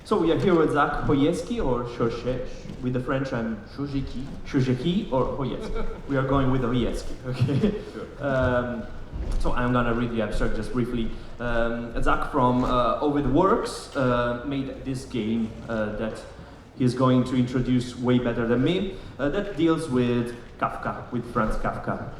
So we are here with ZaQ Chojecky, or with the French I'm Chojecky or Chojecky. We are going with Chojecky, okay? Sure. So I'm gonna read the abstract just briefly. ZaQ from Ovid Works made this game that he's going to introduce way better than me, that deals with Kafka, with Franz Kafka.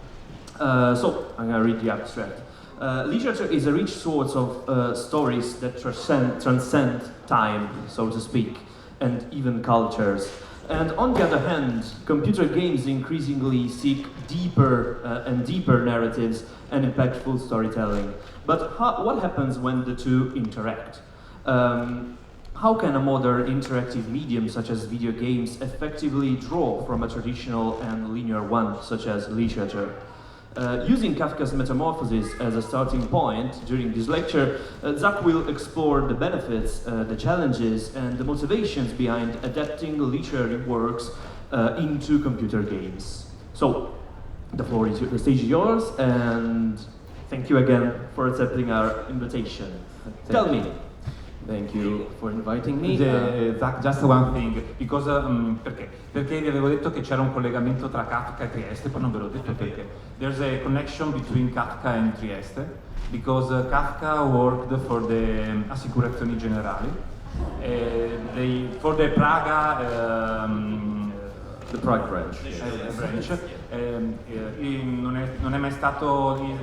So I'm gonna read the abstract. Literature is a rich source of stories that transcend time, so to speak, and even cultures. And on the other hand, computer games increasingly seek deeper and deeper narratives and impactful storytelling. But what happens when the two interact? How can a modern interactive medium such as video games effectively draw from a traditional and linear one, such as literature? Using Kafka's Metamorphosis as a starting point during this lecture, ZaQ will explore the benefits, the challenges, and the motivations behind adapting literary works into computer games. So, the stage is yours, and thank you again for accepting our invitation. Tell me. Thank you for inviting me. ZaQ, just one thing, because, perché vi avevo detto che c'era un collegamento tra Kafka e Trieste, poi non ve l'ho detto perché. There's a connection between Kafka and Trieste, because Kafka worked for the Assicurazioni Generali, for the Praga the Prague branch. Branch. Non è mai stato, he has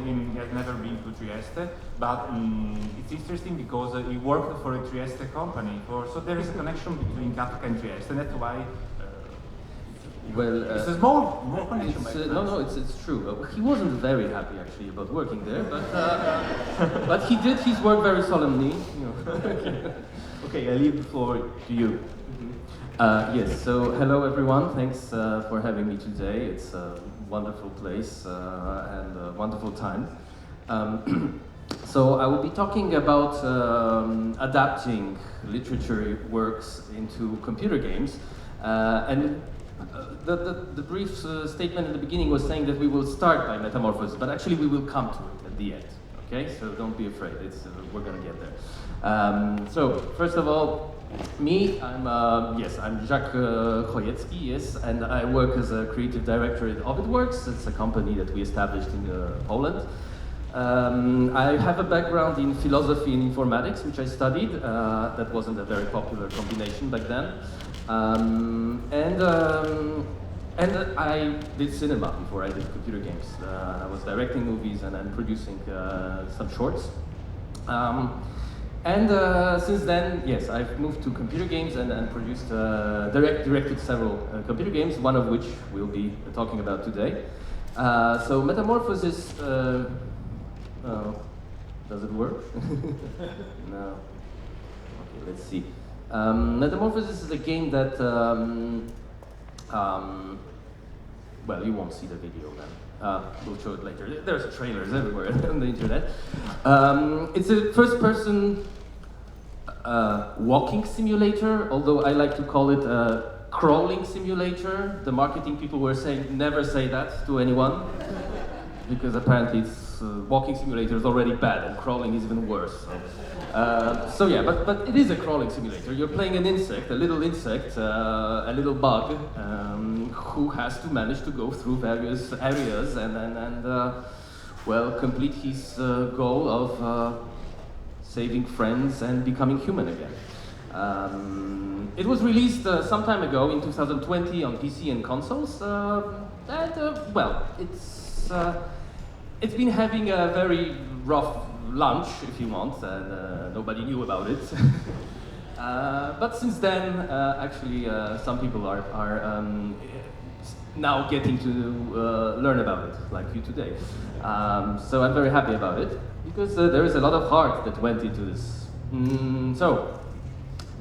never been to Trieste, but it's interesting because he worked for a Trieste company. So there is a connection between Kafka and Trieste, and that's why it's a small connection. It's true. He wasn't very happy actually about working there, but he did his work very solemnly. You know. Okay, I leave the floor to you. Yes, so hello everyone, thanks for having me today. It's a wonderful place and a wonderful time. So I will be talking about adapting literary works into computer games. And the brief statement in the beginning was saying that we will start by Metamorphosis, but actually we will come to it at the end. Okay, so don't be afraid, we're gonna get there. So first of all, I'm ZaQ Chojecky, yes, and I work as a creative director at Ovid Works. It's a company that we established in Poland. I have a background in philosophy and informatics, which I studied. That wasn't a very popular combination back then. And I did cinema before I did computer games. I was directing movies and producing some shorts. Since then, yes, I've moved to computer games and produced, directed several computer games, one of which we'll be talking about today. So Metamorphosis, does it work? No. Okay, let's see. Metamorphosis is a game that, well, you won't see the video then. We'll show it later. There's trailers everywhere on the internet. It's a first-person walking simulator, although I like to call it a crawling simulator. The marketing people were saying, never say that to anyone, because apparently walking simulator is already bad, and crawling is even worse. So yeah, but it is a crawling simulator. You're playing an insect, a little bug, who has to manage to go through various areas and well, complete his goal of saving friends and becoming human again. It was released some time ago in 2020 on PC and consoles. Well, it's been having a very rough launch, if you want, and nobody knew about it. But since then, actually, some people are now getting to learn about it, like you today. So I'm very happy about it, because there is a lot of heart that went into this. So,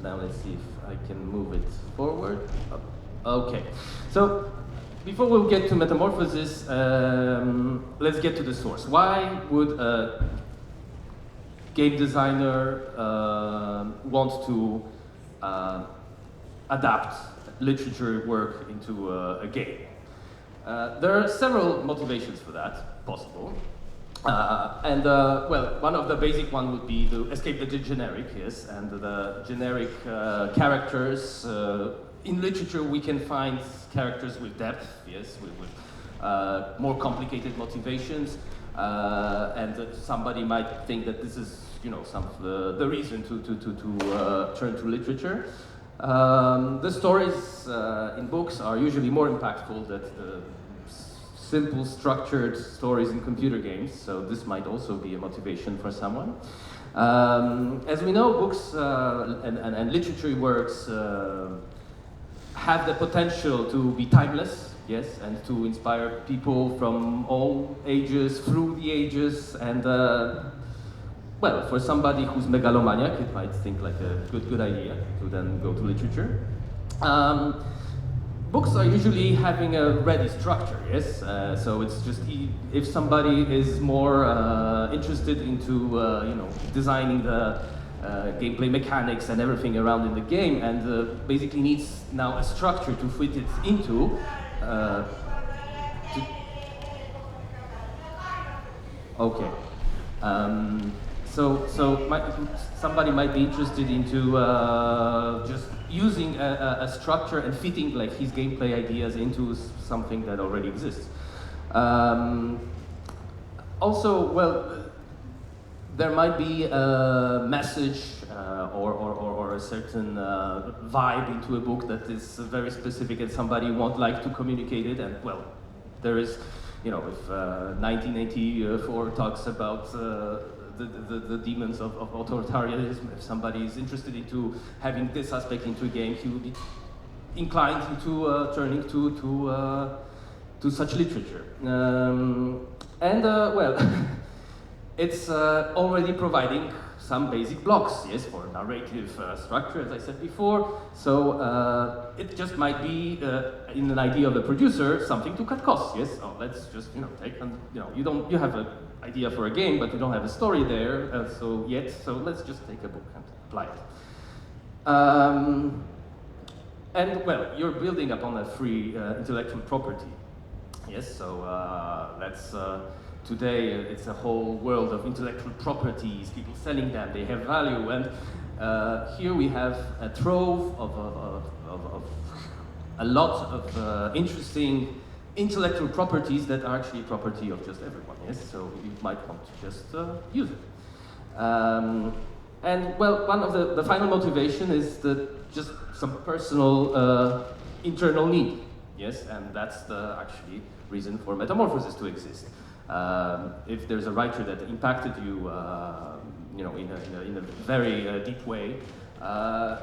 now let's see if I can move it forward. Okay, so before we get to Metamorphosis, let's get to the source. Why would a game designer want to adapt literature work into a game? There are several motivations for that, possible. Well, one of the basic one would be to escape the generic, yes, and the generic characters. In literature, we can find characters with depth, yes, with more complicated motivations, and somebody might think that this is, you know, the reason to turn to literature. The stories in books are usually more impactful than the simple structured stories in computer games, so this might also be a motivation for someone. As we know, books and literary works have the potential to be timeless, yes, and to inspire people from all ages, through the ages, and well, for somebody who's megalomaniac, it might think like a good idea to then go to literature. Books are usually having a ready structure, yes? So it's just, if somebody is more interested into, you know, designing the gameplay mechanics and everything around in the game, and basically needs now a structure to fit it into, okay. Somebody might be interested into just using a structure and fitting like his gameplay ideas into something that already exists. Also, well, there might be a message or a certain vibe into a book that is very specific and somebody won't like to communicate it, and well, there is, you know, if 1984 talks about the demons of authoritarianism, if somebody is interested into having this aspect into a game, he will be inclined into turning to such literature. Well, it's already providing some basic blocks, yes, for narrative structure, as I said before. So it just might be, in an idea of the producer, something to cut costs. Yes, oh, let's just, you know, take, and you know, you have an idea for a game, but you don't have a story there, so let's just take a book and apply it. And well, you're building upon a free intellectual property. Yes, so that's. Today, it's a whole world of intellectual properties, people selling them, they have value, and here we have a trove of a lot of interesting intellectual properties that are actually property of just everyone, yes? So you might want to just use it. And well, one of the final motivation is just some personal internal need, yes? And that's the actually reason for Metamorphosis to exist. If there's a writer that impacted you, you know, in a very deep way,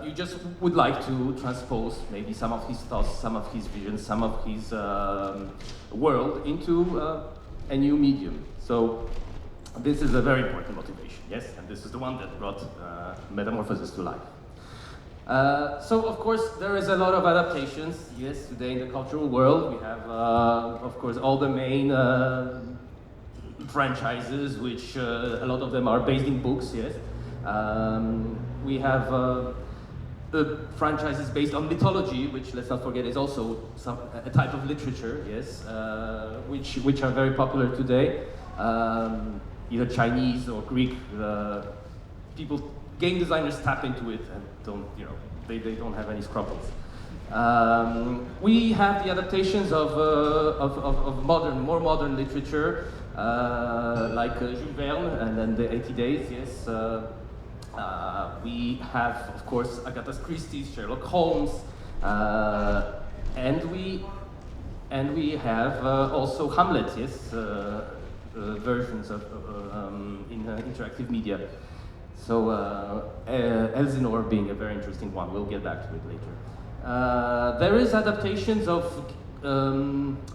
you just would like to transpose maybe some of his thoughts, some of his visions, some of his world into a new medium. So this is a very important motivation, yes, and this is the one that brought Metamorphosis to life. So of course there is a lot of adaptations, yes, today in the cultural world. We have, of course, all the main franchises, which a lot of them are based in books, yes. We have the franchises based on mythology, which, let's not forget, is also a type of literature, yes, which are very popular today. Either Chinese or Greek, game designers tap into it and don't, you know, they don't have any scruples. We have the adaptations of more modern literature, like Jules Verne and then the 80 Days, yes. We have, of course, Agatha Christie's Sherlock Holmes, and we have also Hamlet, yes, versions of in interactive media. So Elsinore being a very interesting one. We'll get back to it later. There is adaptations of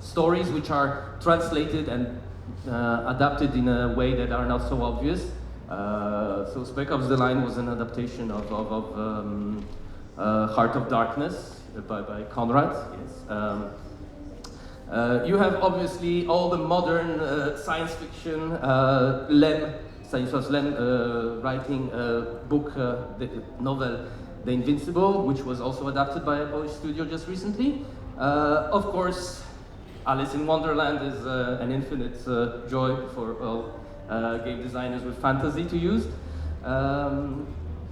stories which are translated and adapted in a way that are not so obvious. So Spec Ops: The Line was an adaptation of Heart of Darkness by Conrad. Yes. You have obviously all the modern science fiction. Stanisław Lem writing a book, the novel The Invincible, which was also adapted by a Polish studio just recently. Of course, Alice in Wonderland is an infinite joy for game designers with fantasy to use.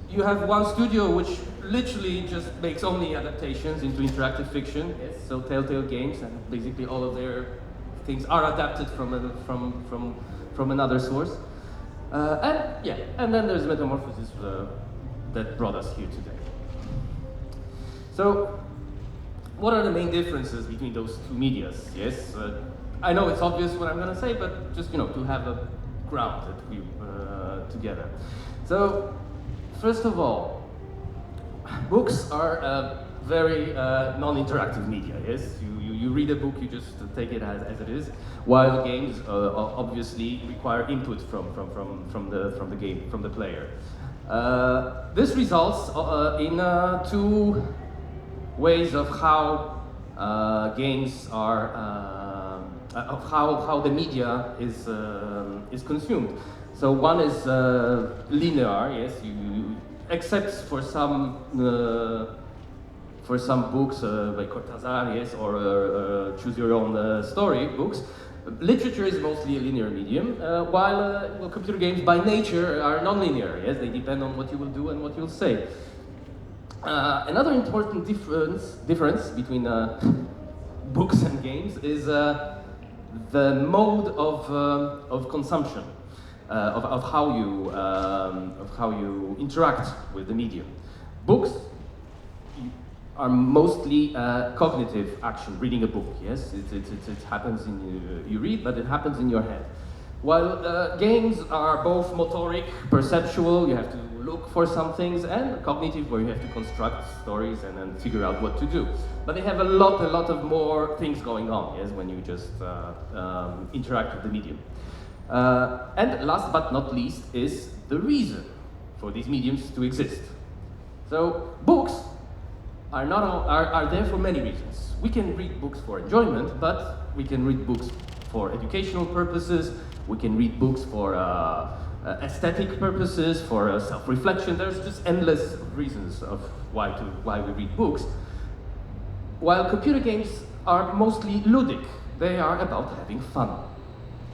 You have one studio which literally just makes only adaptations into interactive fiction, yes, so Telltale Games, and basically all of their things are adapted from another source. And then there's Metamorphosis that brought us here today. So, what are the main differences between those two medias? Yes, I know it's obvious what I'm going to say, but just to have a ground that we together. So, first of all, books are a very non-interactive media. Yes, you read a book, you just take it as it is. While games obviously require input from the player. This results in two ways of how games are, of how the media is consumed. So one is linear, yes, except for some books like Cortázar, yes, or Choose Your Own Story books. Literature is mostly a linear medium, while computer games by nature are non-linear, yes, they depend on what you will do and what you'll say. Another important difference between books and games is the mode of consumption, of how you interact with the medium. Books are mostly cognitive action, reading a book, yes? It happens you read, but it happens in your head. While games are both motoric, perceptual, you have to look for some things, and cognitive, where you have to construct stories and then figure out what to do. But they have a lot of more things going on, yes, when you just interact with the medium. And last but not least is the reason for these mediums to exist. So books are there for many reasons. We can read books for enjoyment, but we can read books for educational purposes. We can read books for aesthetic purposes, for self-reflection. There's just endless reasons of why we read books. While computer games are mostly ludic, they are about having fun.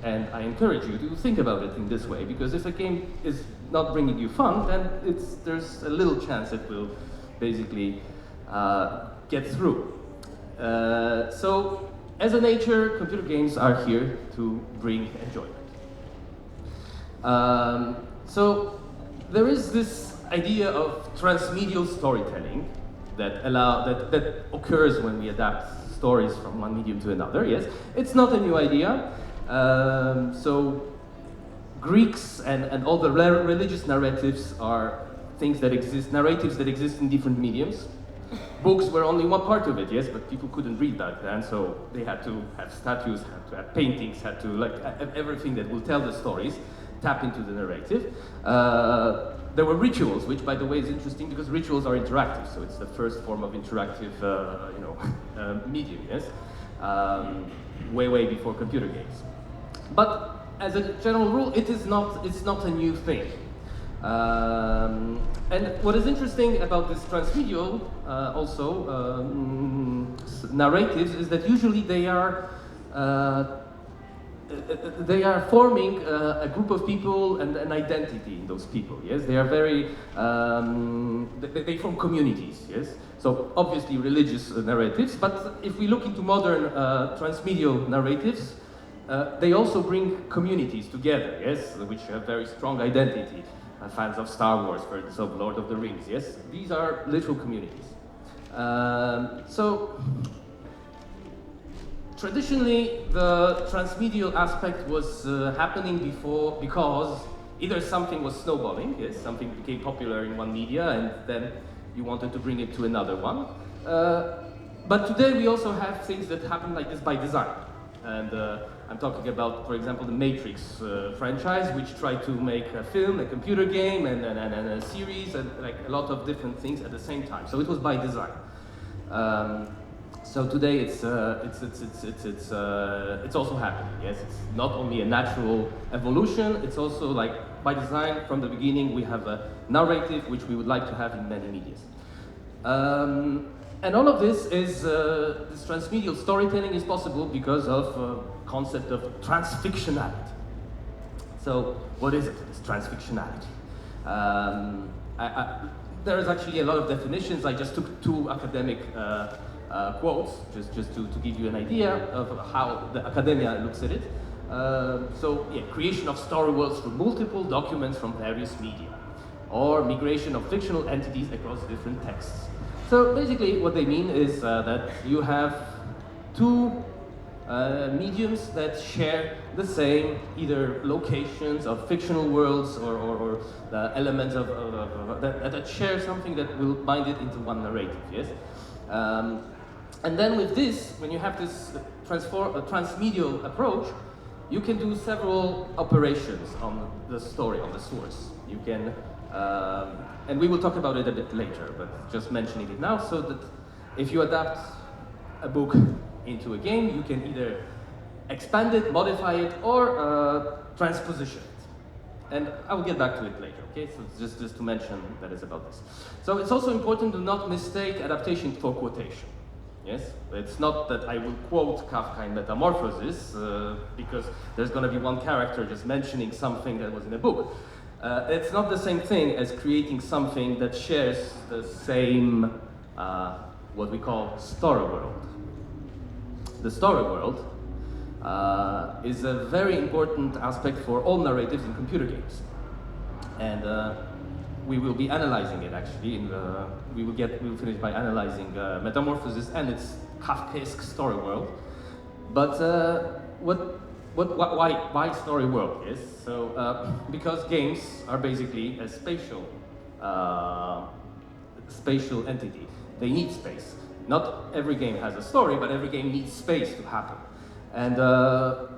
And I encourage you to think about it in this way, because if a game is not bringing you fun, then there's a little chance it will basically get through. So, as a nature, computer games are here to bring enjoyment. So, there is this idea of transmedial storytelling that occurs when we adapt stories from one medium to another. Yes, it's not a new idea. So, Greeks and all the religious narratives are narratives that exist in different mediums. Books were only one part of it, yes, but people couldn't read back then, so they had to have statues, had to have paintings, had to have everything that will tell the stories, tap into the narrative. There were rituals, which, by the way, is interesting because rituals are interactive, so it's the first form of interactive, medium, yes, way before computer games. But as a general rule, it's not a new thing. And what is interesting about this transmedial, narratives, is that usually they are forming a group of people and an identity in those people. Yes, they are very they form communities. Yes, so obviously religious narratives, but if we look into modern transmedial narratives, they also bring communities together. Yes, which have very strong identity. Fans of Star Wars, for instance, of Lord of the Rings, yes? These are literal communities. So, traditionally, the transmedial aspect was happening before because either something was snowballing, yes, something became popular in one media and then you wanted to bring it to another one. But today we also have things that happen like this by design. And I'm talking about, for example, the Matrix franchise, which tried to make a film, a computer game, and a series, and like a lot of different things at the same time. So it was by design. So today it's also happening. Yes, it's not only a natural evolution. It's also like by design from the beginning. We have a narrative which we would like to have in many medias. And all of this is, this transmedial storytelling is possible because of concept of transfictionality. So what is it, this transfictionality? There is actually a lot of definitions. I just took two academic quotes, just to give you an idea of how the academia looks at it. So, yeah, creation of story worlds through multiple documents from various media, or migration of fictional entities across different texts. So basically what they mean is that you have two mediums that share the same either locations of fictional worlds or elements that share something that will bind it into one narrative, yes? And then with this, when you have this transmedial approach, you can do several operations on the story, on the source. You can, and we will talk about it a bit later, but just mentioning it now, so that if you adapt a book into a game, you can either expand it, modify it, or transposition it. And I will get back to it later, okay? So just to mention that it's about this. So it's also important to not mistake adaptation for quotation. Yes, it's not that I will quote Kafka in Metamorphosis because there's going to be one character just mentioning something that was in a book. It's not the same thing as creating something that shares the same, what we call story world. The story world is a very important aspect for all narratives in computer games. And we will be analyzing it actually. We will finish by analyzing Metamorphosis and its Kafkaesque story world. But why story world? Yes, so because games are basically a spatial entity. They need space. Not every game has a story, but every game needs space to happen. And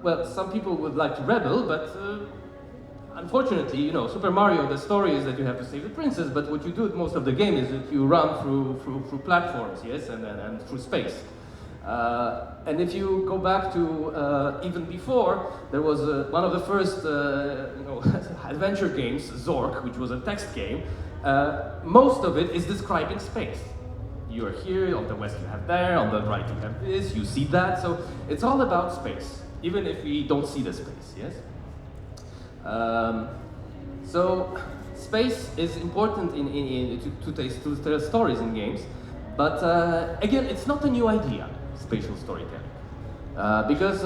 well, some people would like to rebel, but unfortunately, you know, Super Mario, the story is that you have to save the princess, but what you do most of the game is that you run through platforms, yes, and through space. And if you go back to even before, there was one of the first adventure games, Zork, which was a text game. Most of it is describing space. You are here, on the west you have there, on the right you have this, you see that, so it's all about space, even if we don't see the space, yes? So space is important to tell stories in games, but again, it's not a new idea, spatial storytelling, because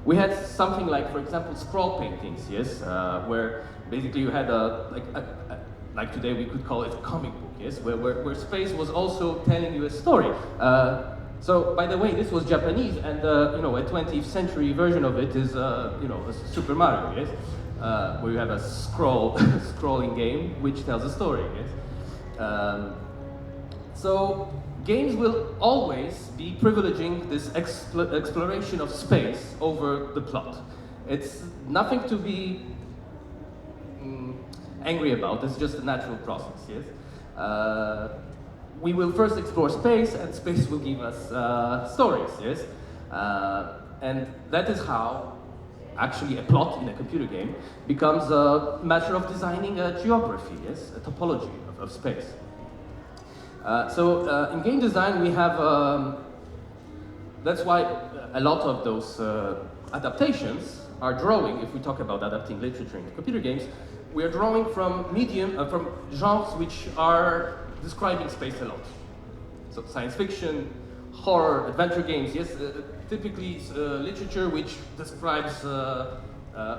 we had something like, for example, scroll paintings, yes, where basically you had like today we could call it a comic book, yes, where space was also telling you a story. So, by the way, this was Japanese, and a 20th century version of it is, a Super Mario, yes, where you have a scrolling game which tells a story, yes. So, games will always be privileging this exploration of space over the plot. It's nothing to be angry about. It's just a natural process, yes. We will first explore space, and space will give us stories, yes? And that is how, actually, a plot in a computer game becomes a matter of designing a geography, yes? A topology of space. So in game design, we have, that's why a lot of those adaptations are drawing, if we talk about adapting literature into computer games, we are drawing from from genres which are describing space a lot. So science fiction, horror, adventure games, yes, typically literature which describes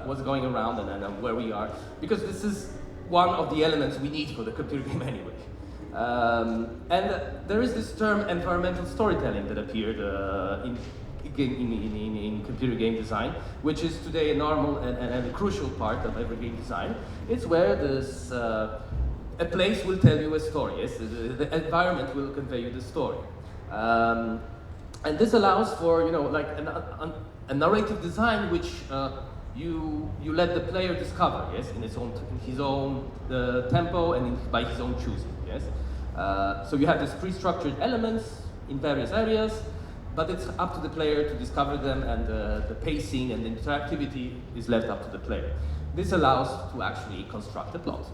what's going around and where we are, because this is one of the elements we need for the computer game anyway. And there is this term environmental storytelling that appeared in computer game design, which is today a normal and a crucial part of every game design. It's where this, a place will tell you a story, yes? The environment will convey you the story. And this allows for, like a narrative design which you let the player discover, yes, in his own tempo and by his own choosing, yes. So you have these pre-structured elements in various areas, but it's up to the player to discover them, and the pacing and the interactivity is left up to the player. This allows to actually construct a plot.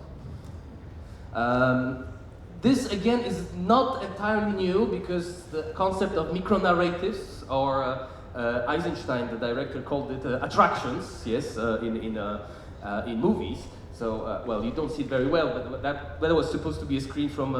This again is not entirely new, because the concept of micro-narratives, or Eisenstein, the director, called it attractions, yes, in movies. So, well, you don't see it very well, but that was supposed to be a screen from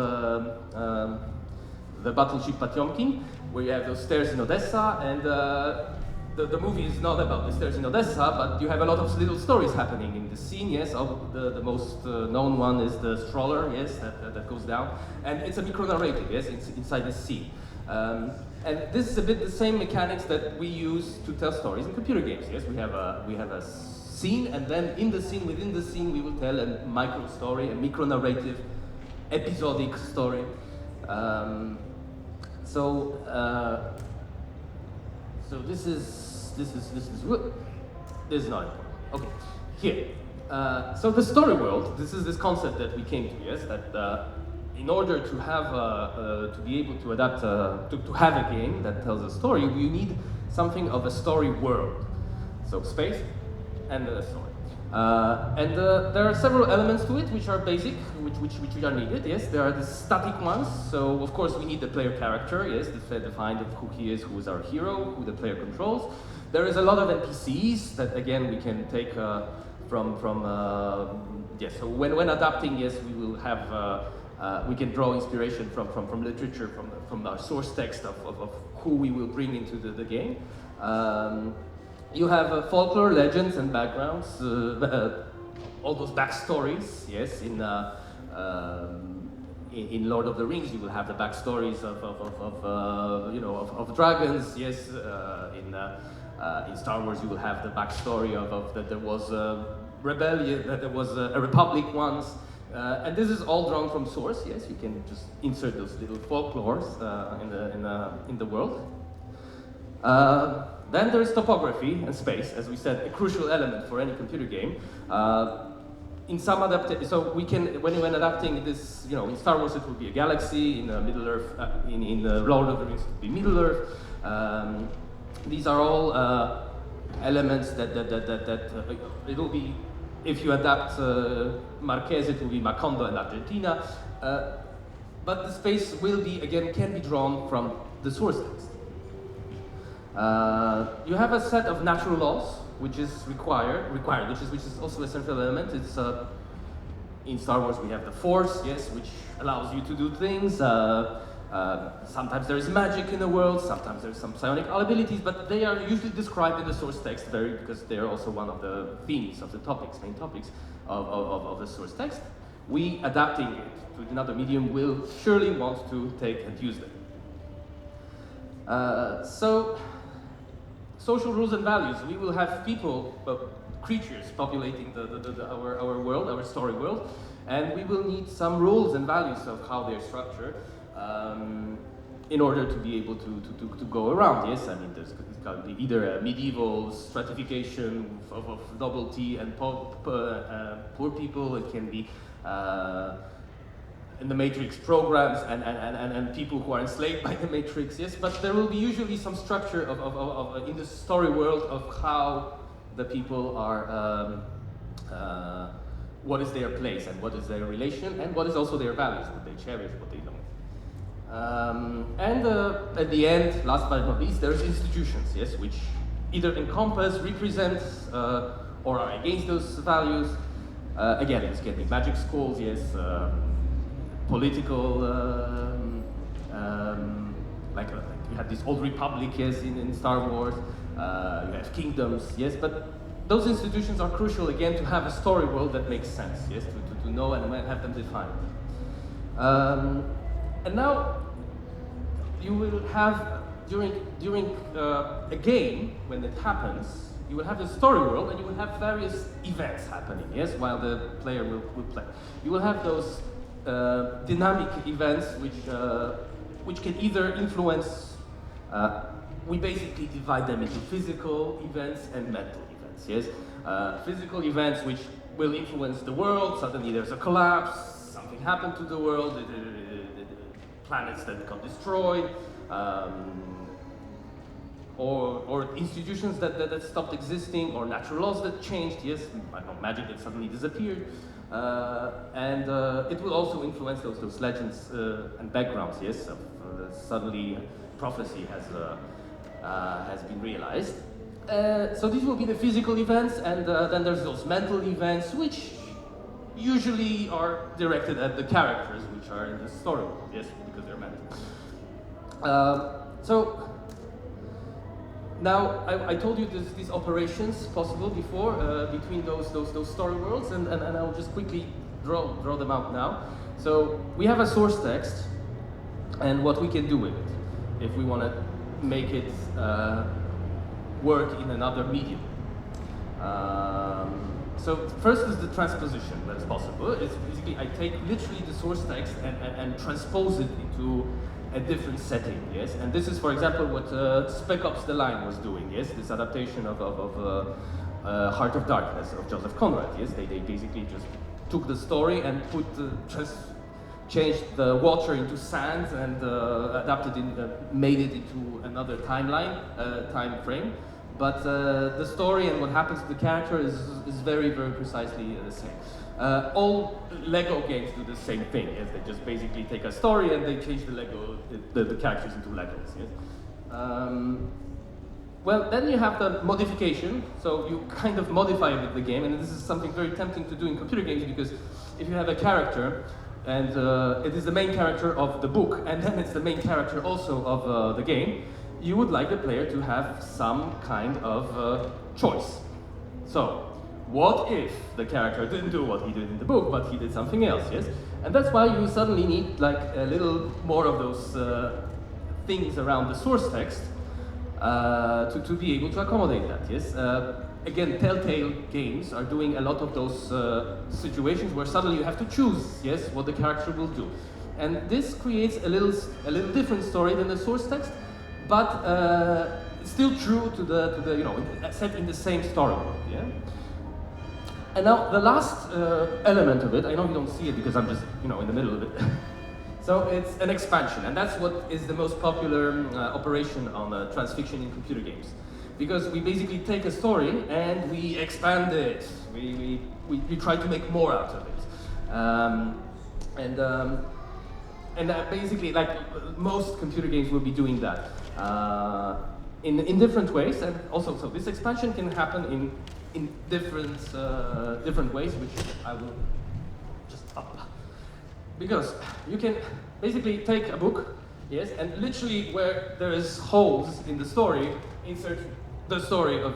the battleship Potemkin, where you have those stairs in Odessa, and the movie is not about the stairs in Odessa, but you have a lot of little stories happening in the scene, yes. The most known one is the stroller, yes, that goes down, and it's a micro-narrative, yes, inside the scene. And this is a bit the same mechanics that we use to tell stories in computer games, yes. We have a scene, and then in the scene, within the scene, we will tell a micro-story, a micro-narrative, episodic story. So this is not important. Okay, here. So the story world. This is this concept that we came to. Yes, that in order to have to be able to adapt to have a game that tells a story, you need something of a story world. So space and a story. And there are several elements to it which are basic, which are needed. Yes, there are the static ones. So of course we need the player character. Yes, defined of who he is, who is our hero, who the player controls. There is a lot of NPCs that again we can take from yes. So when adapting, yes, we will have we can draw inspiration from literature, from our source text of who we will bring into the game. You have folklore, legends, and backgrounds, all those backstories. Yes, in Lord of the Rings, you will have the backstories of dragons. Yes, in Star Wars, you will have the backstory of that there was a rebellion, that there was a republic once, and this is all drawn from source. Yes, you can just insert those little folklores in the world. Then there is topography and space, as we said, a crucial element for any computer game. In some so we can, when adapting this, in Star Wars it will be a galaxy, in Middle Earth, in Lord of the Rings it will be Middle Earth. These are all elements that it will be, if you adapt Marquez, it will be Macondo and Argentina. But the space will be, again, can be drawn from the source text. You have a set of natural laws, which is required, which is also a central element. It's in Star Wars we have the Force, yes, which allows you to do things. Sometimes there is magic in the world, sometimes there's some psionic abilities, but they are usually described in the source text because they are also one of the themes of the main topics of the source text. We, adapting it to another medium, will surely want to take and use them. So, social rules and values. We will have people, creatures populating our world, our story world, and we will need some rules and values of how they're structured in order to be able to go around. Yes, I mean there's going to be either a medieval stratification of nobility and poor people. It can be in the Matrix programs and people who are enslaved by the Matrix, yes, but there will be usually some structure of in the story world of how the people are, what is their place and what is their relation and what is also their values, what they cherish, what they don't. And at the end, last but not least, there's institutions, yes, which either encompass, represent, or are against those values. Again, this can be magic schools, yes, political, like you have this old republic, yes, in Star Wars. You have kingdoms, yes, but those institutions are crucial again to have a story world that makes sense, yes, to know and have them defined. And now you will have during a game when it happens, you will have the story world and you will have various events happening, yes, while the player will play. You will have those dynamic events which can either influence, we basically divide them into physical events and mental events, yes? Physical events which will influence the world, suddenly there's a collapse, something happened to the world, the planets that become destroyed, or institutions that stopped existing, or natural laws that changed, yes, I don't know, magic that suddenly disappeared. And it will also influence those legends and backgrounds, yes, suddenly prophecy has been realized. So these will be the physical events, and then there's those mental events, which usually are directed at the characters, which are in the story, yes, because they're mental. So now I told you there's these operations possible before between those story worlds, and I'll just quickly draw them out now. So we have a source text, and what we can do with it if we want to make it work in another medium. So first is the transposition that is possible. It's basically I take literally the source text and transpose it into a different setting, yes? And this is, for example, what Spec Ops: The Line was doing, yes? This adaptation of Heart of Darkness of Joseph Conrad, yes? They basically just took the story and changed the water into sand and adapted it, made it into another time frame. But the story and what happens to the character is very, very precisely the same. All Lego games do the same thing, yes? They just basically take a story and they change the characters into Legos, yes? Well, then you have the modification, so you kind of modify a bit the game, and this is something very tempting to do in computer games, because if you have a character, and it is the main character of the book, and then it's the main character also of the game, you would like the player to have some kind of choice. So, what if the character didn't do what he did in the book, but he did something else, yes? And that's why you suddenly need like a little more of those things around the source text to be able to accommodate that, yes? Again, Telltale games are doing a lot of those situations where suddenly you have to choose, yes, what the character will do. And this creates a little different story than the source text, but still true to the you know, set in the same story world, yeah? And now the last element of it, I know you don't see it because I'm just, you know, in the middle of it. So it's an expansion, and that's what is the most popular operation on transfiction in computer games. Because we basically take a story and we expand it. We try to make more out of it. Basically, like most computer games will be doing that in different ways. And also, so this expansion can happen in different ways, which I will just up. Because you can basically take a book, yes, and literally where there is holes in the story, insert the story of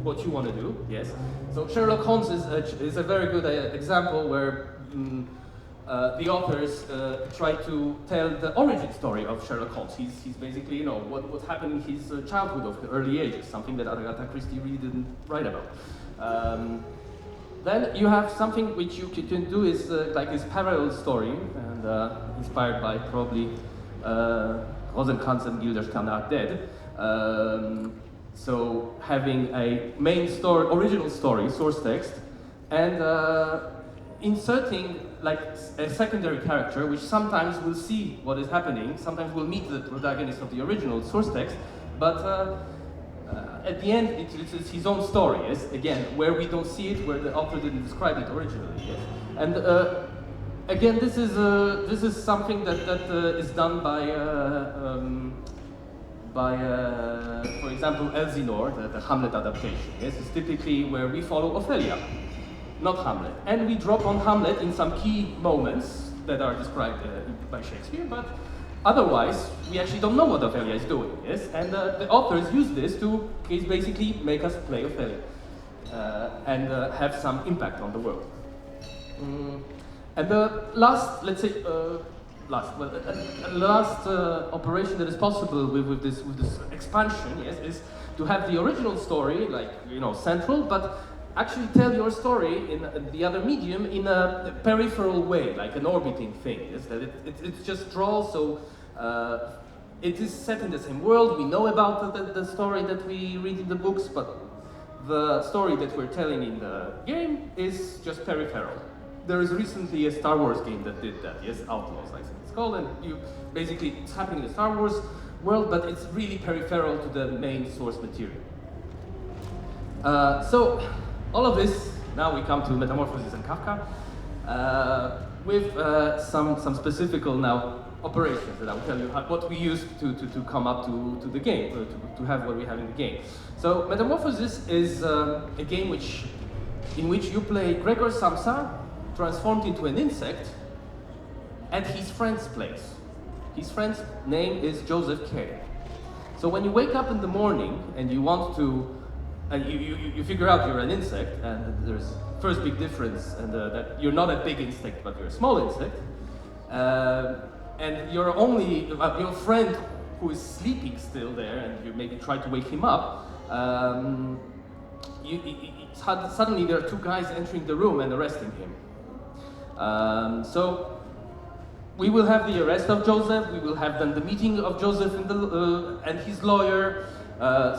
what you want to do, yes. So Sherlock Holmes is a very good example where the authors try to tell the origin story of Sherlock Holmes. He's basically, you know, what happened in his childhood of the early ages, something that Agatha Christie really didn't write about. Then you have something which you can do is like this parallel story, and inspired by probably Rosencrantz and Guildenstern are dead. So having a main story, original story, source text, and inserting like a secondary character, which sometimes will see what is happening, sometimes will meet the protagonist of the original source text, but at the end it's his own story, yes? Again, where we don't see it, where the author didn't describe it originally, yes? And again, this is something that is done by for example, Elsinore, the Hamlet adaptation, yes? It's typically where we follow Ophelia, not Hamlet. And we drop on Hamlet in some key moments that are described by Shakespeare, but otherwise, we actually don't know what Ophelia is doing, yes? And the authors use this to basically make us play Ophelia and have some impact on the world. And the last, let's say, last operation that is possible with this expansion, yes, is to have the original story, like, you know, central, but actually tell your story in the other medium in a peripheral way, like an orbiting thing. Is that it's just draws, so it is set in the same world. We know about the story that we read in the books, but the story that we're telling in the game is just peripheral. There is recently a Star Wars game that did that, yes, Outlaws, I think it's called, and it's happening in the Star Wars world, but it's really peripheral to the main source material. So, all of this, now we come to Metamorphosis and Kafka, with some specific now operations that I will tell you what we used to come up to the game, to have what we have in the game. So Metamorphosis is a game in which you play Gregor Samsa, transformed into an insect, at his friend's place. His friend's name is Joseph K. So when you wake up in the morning and you want to, and you figure out you're an insect, and there's first big difference, and that you're not a big insect, but you're a small insect, and you're only, your friend who is sleeping still there, and you maybe try to wake him up, suddenly there are two guys entering the room and arresting him. So we will have the arrest of Joseph, we will have then the meeting of Joseph and his lawyer,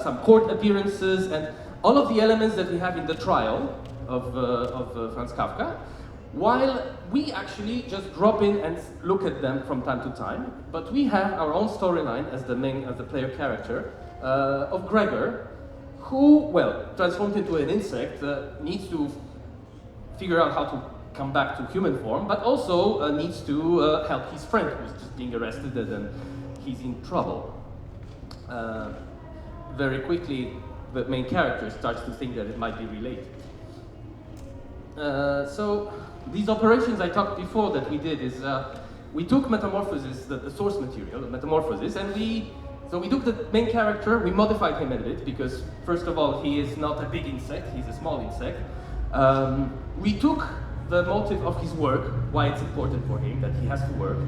some court appearances, and all of the elements that we have in the trial of Franz Kafka, while we actually just drop in and look at them from time to time. But we have our own storyline as the player character of Gregor, who, well, transformed into an insect, needs to figure out how to come back to human form, but also needs to help his friend who's just being arrested, and he's in trouble. Very quickly, the main character starts to think that it might be related. So these operations I talked before that we did is we took Metamorphosis, the source material of Metamorphosis, and we took the main character, we modified him a bit because first of all he is not a big insect, he's a small insect. We took the motive of his work, why it's important for him that he has to work,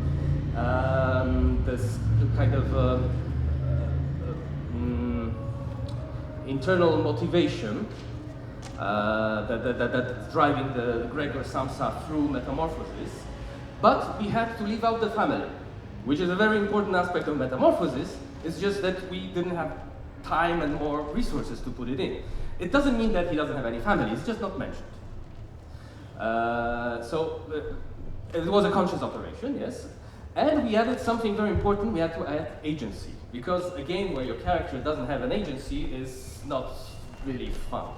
this kind of internal motivation that's driving the Gregor Samsa through Metamorphosis, but we had to leave out the family, which is a very important aspect of Metamorphosis. It's just that we didn't have time and more resources to put it in. It doesn't mean that he doesn't have any family, it's just not mentioned. It was a conscious operation, yes. And we added something very important, we had to add agency. Because a game where your character doesn't have an agency is not really fun.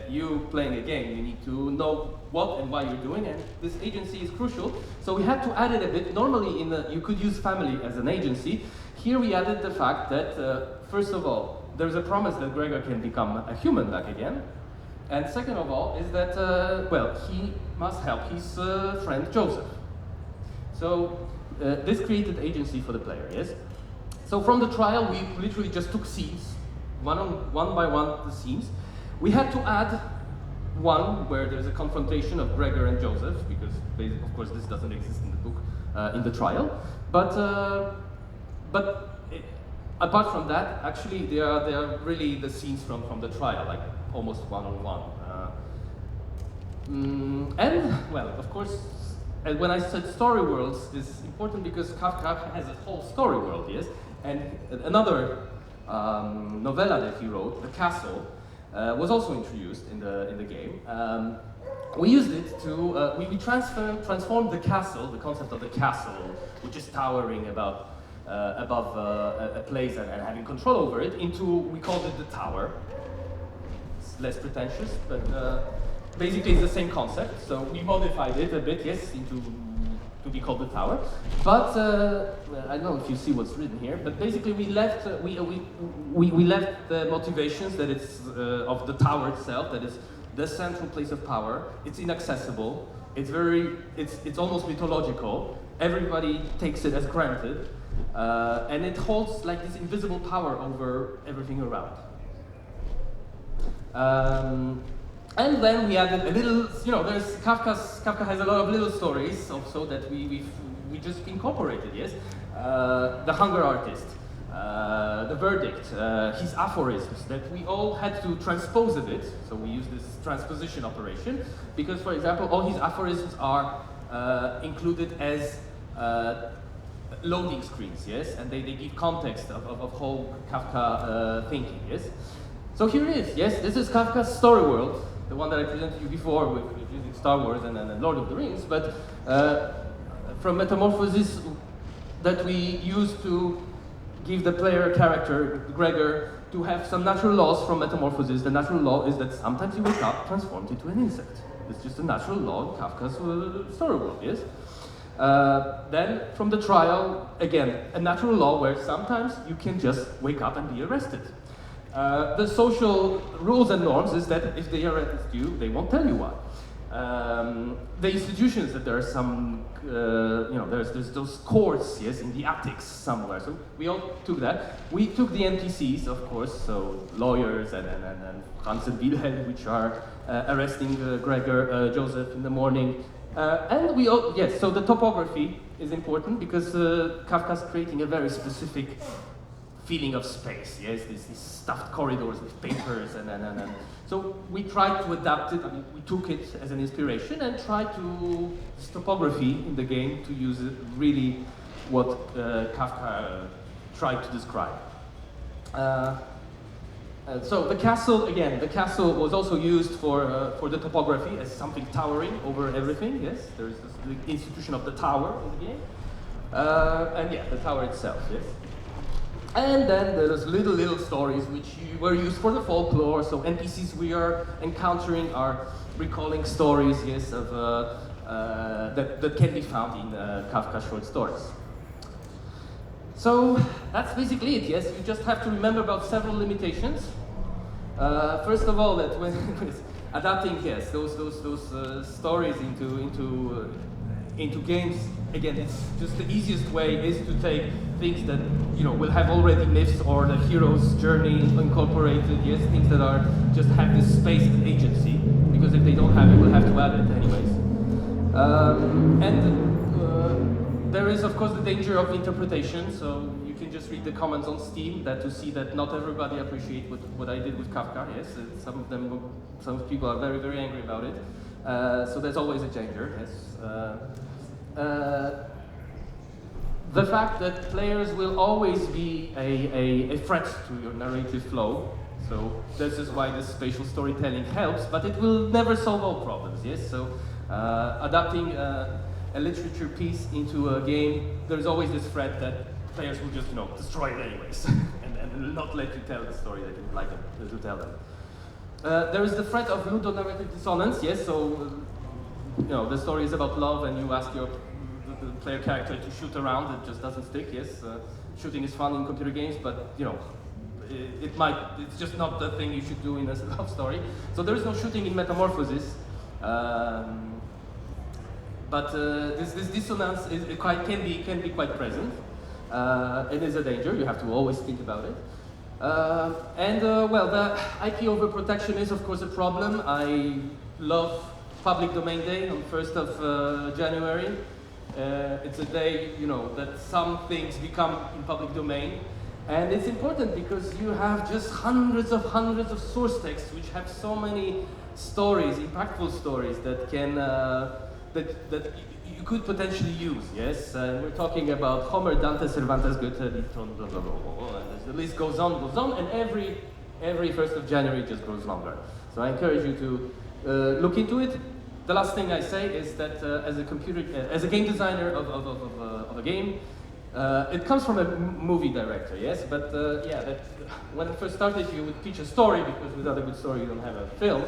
You playing a game, you need to know what and why you're doing, and this agency is crucial. So we had to add it a bit. Normally you could use family as an agency. Here we added the fact that, first of all, there's a promise that Gregor can become a human back again. And second of all is that, well, he must help his friend Joseph. So this created agency for the player, yes? So from the trial, we literally just took scenes, one by one the scenes. We had to add one where there's a confrontation of Gregor and Joseph, because of course this doesn't exist in the book, in the trial. But apart from that, actually they are really the scenes from the trial, like almost one-on-one. And well, of course, and when I said story worlds, it's important because Kafka has a whole story world, yes? And another novella that he wrote, The Castle, was also introduced in the game. We used it to, we transformed the castle, the concept of the castle, which is towering above a place and having control over it, into, we called it the tower. It's less pretentious, but basically it's the same concept. So we modified it a bit, yes, to be called the tower. But I don't know if you see what's written here, but basically we left we left the motivations that it's of the tower itself, that is the central place of power. It's inaccessible. It's almost mythological. Everybody takes it as granted, and it holds like this invisible power over everything around. And then we added a little, you know, Kafka has a lot of little stories also that we just incorporated, yes? The Hunger Artist, the Verdict, his aphorisms that we all had to transpose a bit, so we use this transposition operation, because for example, all his aphorisms are included as loading screens, yes? And they give context of whole Kafka thinking, yes? So here it is, yes? This is Kafka's story world, the one that I presented you before with using Star Wars and Lord of the Rings, but from Metamorphosis that we use to give the player character, Gregor, to have some natural laws from Metamorphosis. The natural law is that sometimes you wake up transformed into an insect. It's just a natural law in Kafka's story world, yes? Then from the trial, again, a natural law where sometimes you can just wake up and be arrested. The social rules and norms is that if they arrest you, they won't tell you why. The institutions, that there are some, there's those courts, yes, in the attics somewhere. So we all took that. We took the NPCs, of course, so lawyers and Hans and Wilhelm, which are arresting Gregor, Joseph in the morning. And we all, yes, so the topography is important because Kafka's creating a very specific feeling of space, yes, these stuffed corridors with papers and. So we tried to adapt it, I mean, we took it as an inspiration and tried to, this topography in the game, to use it really what Kafka tried to describe. So the castle, again, the castle was also used for the topography as something towering over everything, yes, there's the institution of the tower in the game. And yeah, the tower itself, yes. And then there's little stories which were used for the folklore. So NPCs we are encountering are recalling stories, yes, of that can be found in Kafka short stories. So that's basically it. Yes, you just have to remember about several limitations. First of all, that when adapting, yes, those stories into games, again, it's just the easiest way is to take things that will have already myths or the hero's journey incorporated, yes, things that are just have this space and agency, because if they don't have it, we'll have to add it anyways. There is of course the danger of interpretation, so you can just read the comments on Steam to see that not everybody appreciates what I did with Kafka, yes, some people are very, very angry about it. So there's always a danger, yes. The fact that players will always be a threat to your narrative flow, so this is why this spatial storytelling helps, but it will never solve all problems, yes? So adapting a literature piece into a game, there's always this threat that players will just destroy it anyways, and not let you tell the story that you would like to tell them. There is the threat of ludonarrative dissonance, yes, so the story is about love and you ask the player character to shoot around, it just doesn't stick, yes. Shooting is fun in computer games, but it's just not the thing you should do in a love story. So there is no shooting in Metamorphosis, but this dissonance can be quite present. It is a danger, you have to always think about it. Well, the IP overprotection is of course a problem. I love Public Domain Day on 1st of January. It's a day, that some things become in public domain. And it's important because you have just hundreds of source texts which have so many stories, impactful stories that can, that you could potentially use, yes? We're talking about Homer, Dante, Cervantes, Goethe, Milton, blah, blah, blah, blah, and the list goes on, and every 1st of January just grows longer. So I encourage you to look into it. The last thing I say is that as a game designer of a game, it comes from a movie director, yes, but that when it first started you would pitch a story because without a good story you don't have a film.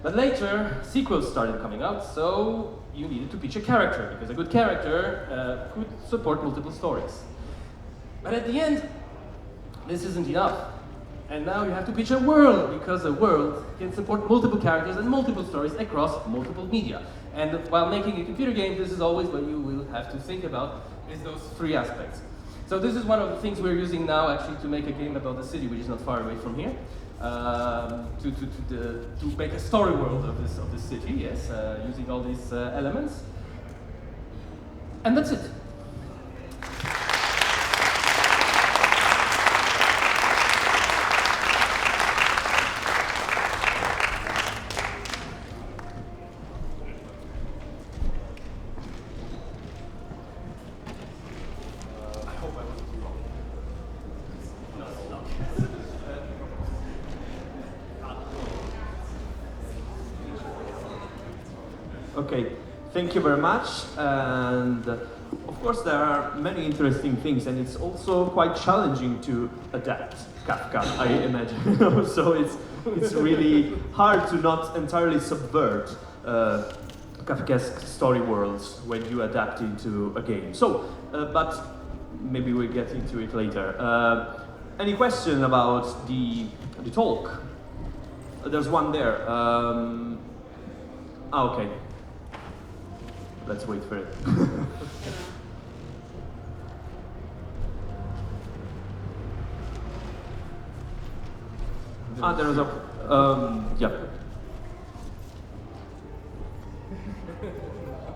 But later, sequels started coming out, so you needed to pitch a character, because a good character could support multiple stories. But at the end, this isn't enough. And now you have to pitch a world, because a world can support multiple characters and multiple stories across multiple media. And while making a computer game, this is always what you will have to think about, is those three aspects. So this is one of the things we're using now actually to make a game about the city, which is not far away from here. To make a story world of this city, yes, using all these elements. And that's it. Okay, thank you very much. And of course, there are many interesting things, and it's also quite challenging to adapt Kafka, I imagine. So it's really hard to not entirely subvert Kafkaesque story worlds when you adapt into a game. So, but maybe we'll get into it later. Any question about the talk? There's one there. Okay. Let's wait for it. There was a yeah.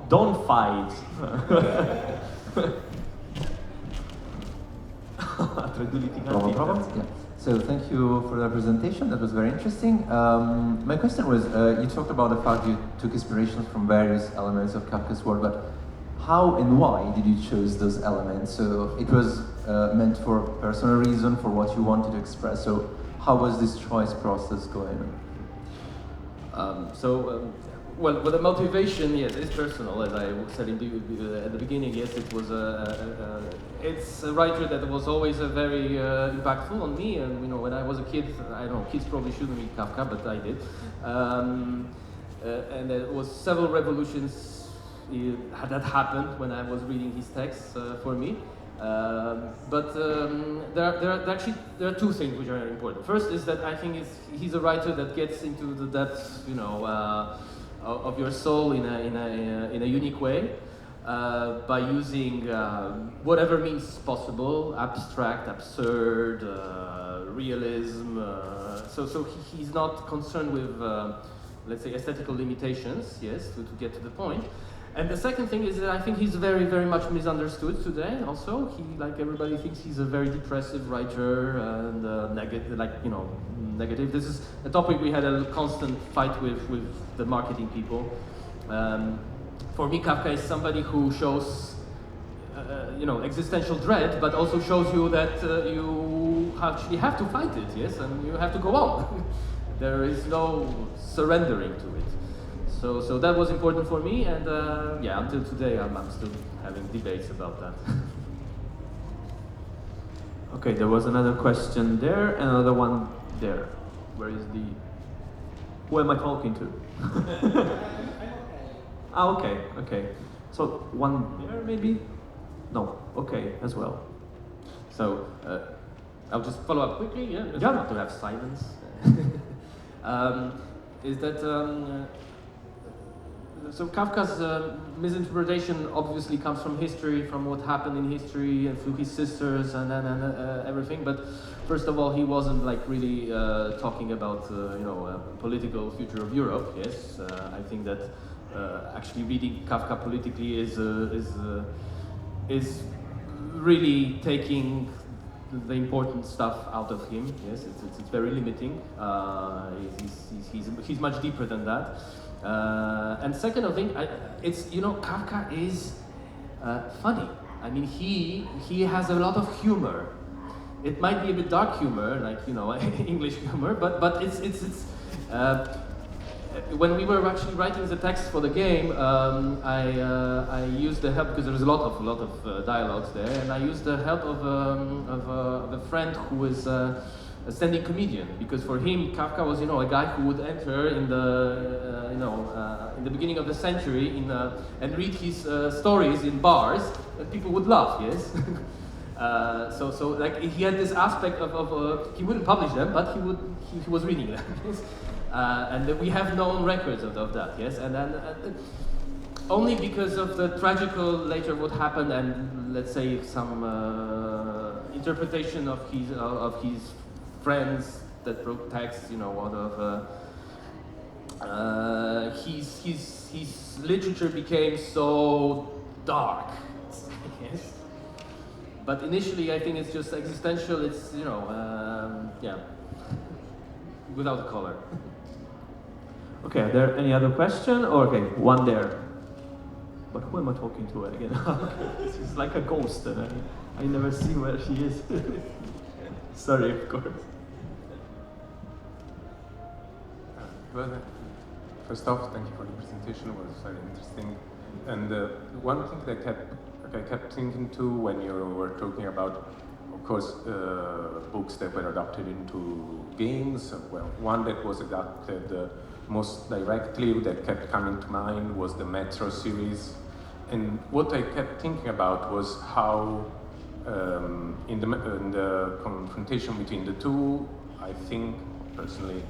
Don't fight. Yeah. So thank you for the presentation. That was very interesting. My question was, you talked about the fact you took inspirations from various elements of Kafka's work, but how and why did you choose those elements? So it was meant for personal reason, for what you wanted to express. So how was this choice process going on? Well, the motivation, yes, is personal, as I said at the beginning. Yes, it was it's a writer that was always very impactful on me. And when I was a kid, I don't know, kids probably shouldn't read Kafka, but I did. And there was several revolutions that happened when I was reading his texts for me. But there are two things which are important. First is that I think he's a writer that gets into the depths, of your soul in a unique way, by using whatever means possible, abstract, absurd, realism. So he's not concerned with, let's say, aesthetical limitations, yes, to get to the point. And the second thing is that I think he's very, very much misunderstood today. Also, he, like everybody, thinks he's a very depressive writer and negative. Negative. This is a topic we had a constant fight with the marketing people. For me, Kafka is somebody who shows, existential dread, but also shows you that you actually have to fight it, yes, and you have to go on. There is no surrendering to it. So that was important for me, and until today I'm still having debates about that. Okay, there was another question there, and another one there. Where is the... Who am I talking to? Okay. So one there maybe? No, okay, as well. So I'll just follow up quickly, not to have silence. Is that... So Kafka's misinterpretation obviously comes from history, from what happened in history and through his sisters and everything. But first of all, he wasn't really talking about political future of Europe. Yes, I think that actually reading Kafka politically is really taking the important stuff out of him. Yes, it's very limiting. He's much deeper than that. And second of thing, Kafka is funny. I mean, he has a lot of humor. It might be a bit dark humor, English humor, but it's when we were actually writing the text for the game, I used the help because there was a lot of dialogues there, and I used the help of a friend who is a standing comedian, because for him Kafka was a guy who would enter in the beginning of the century and read his stories in bars, and people would laugh. Yes. So he had this aspect of he wouldn't publish them, but he was reading them. Yes? And we have known records of that. Yes, and then only because of the tragical nature of what happened, and let's say some interpretation of his friends that wrote texts, out of his literature became so dark. Yes. But initially, I think it's just existential. It's without a color. Okay, are there any other question? Okay, one there. But who am I talking to again? She's like a ghost, and I never see where she is. Sorry, of course. Well, first off, thank you for the presentation. It was very interesting. And one thing that I kept thinking too when you were talking about, of course, books that were adapted into games. Well, one that was adapted most directly that kept coming to mind was the Metro series. And what I kept thinking about was how, in the confrontation between the two, I think, personally,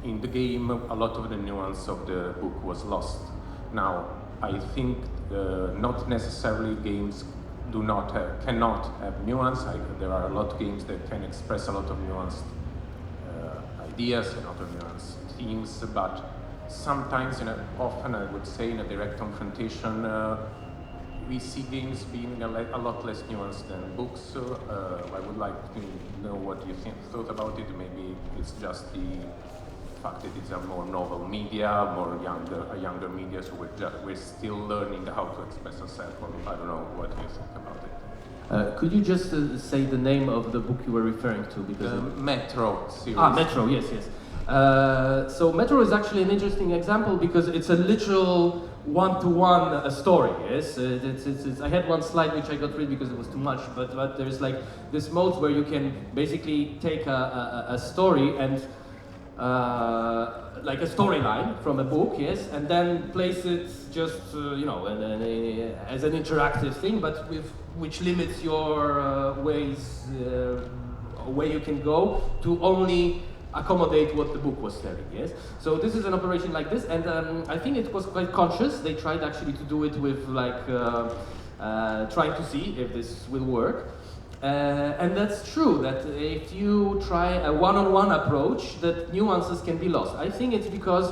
in the game, a lot of the nuance of the book was lost. Now, I think not necessarily games cannot have nuance. There are a lot of games that can express a lot of nuanced ideas and a lot of nuanced themes, but sometimes, often I would say, in a direct confrontation, we see games being a lot less nuanced than books. So I would like to know what you thought about it. Maybe it's just the fact that it's a more novel media, a younger media, so we're still learning how to express ourselves. Or I don't know what you think about it. Could you just say the name of the book you were referring to? Because Metro series. Metro, yes. So Metro is actually an interesting example because it's a literal one-to-one story. Yes, I had one slide which I got rid because it was too much, but there's like this mode where you can basically take a story and like a storyline from a book, yes, and then place it just as an interactive thing, but which limits your way you can go to only accommodate what the book was telling, yes? So this is an operation like this, and I think it was quite conscious. They tried actually to do it with like trying to see if this will work. And that's true, that if you try a one-on-one approach, that nuances can be lost. I think it's because,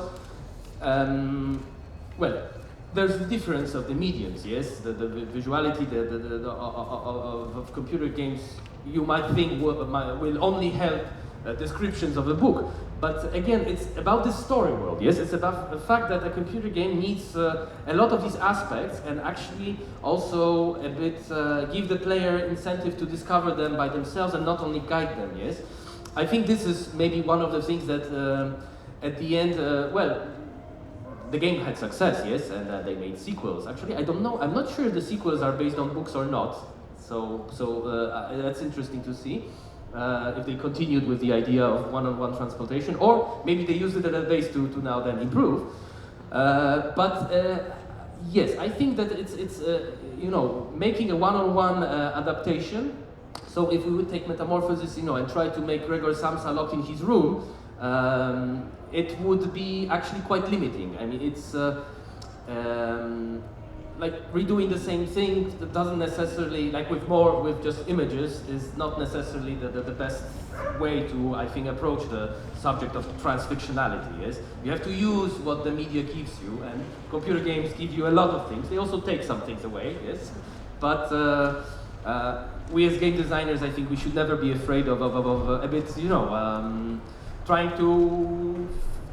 well, there's the difference of the mediums, yes? The visuality of computer games, you might think will only help descriptions of the book. But again, it's about the story world, yes? It's about the fact that a computer game needs a lot of these aspects and actually also a bit give the player incentive to discover them by themselves and not only guide them, yes? I think this is maybe one of the things that at the end, well, the game had success, yes, and they made sequels. Actually, I don't know, I'm not sure if the sequels are based on books or not, so that's interesting to see. If they continued with the idea of one-on-one transportation, or maybe they used it as a base to now then improve. Yes, I think that it's making a one-on-one adaptation. So if we would take Metamorphosis, and try to make Gregor Samsa locked in his room, it would be actually quite limiting. I mean, it's like redoing the same thing that doesn't necessarily, like with just images, is not necessarily the best way to, I think, approach the subject of transfictionality, yes? You have to use what the media gives you, and computer games give you a lot of things. They also take some things away, yes? But we as game designers, I think we should never be afraid of a bit, trying to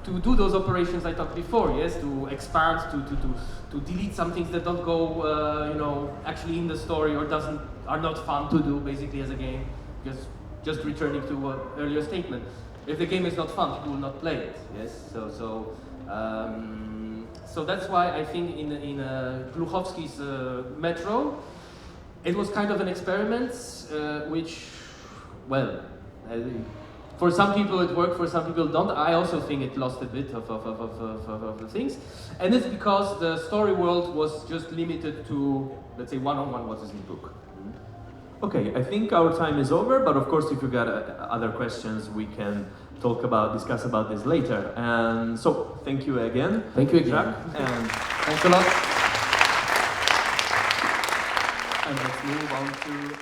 do those operations I talked before, yes, to expand, to delete some things that don't go, actually in the story or are not fun to do basically as a game. Just returning to an earlier statement, if the game is not fun, people will not play it. Yes, so that's why I think in Gluchowski's Metro, it was kind of an experiment, which, well. For some people it worked, for some people don't. I also think it lost a bit of the things. And it's because the story world was just limited to, let's say, one-on-one what is in the book. Okay, I think our time is over, but of course if you got other questions, we can discuss about this later. And so, thank you again. Thank you again. Jacques, and thanks a lot. And let's move on to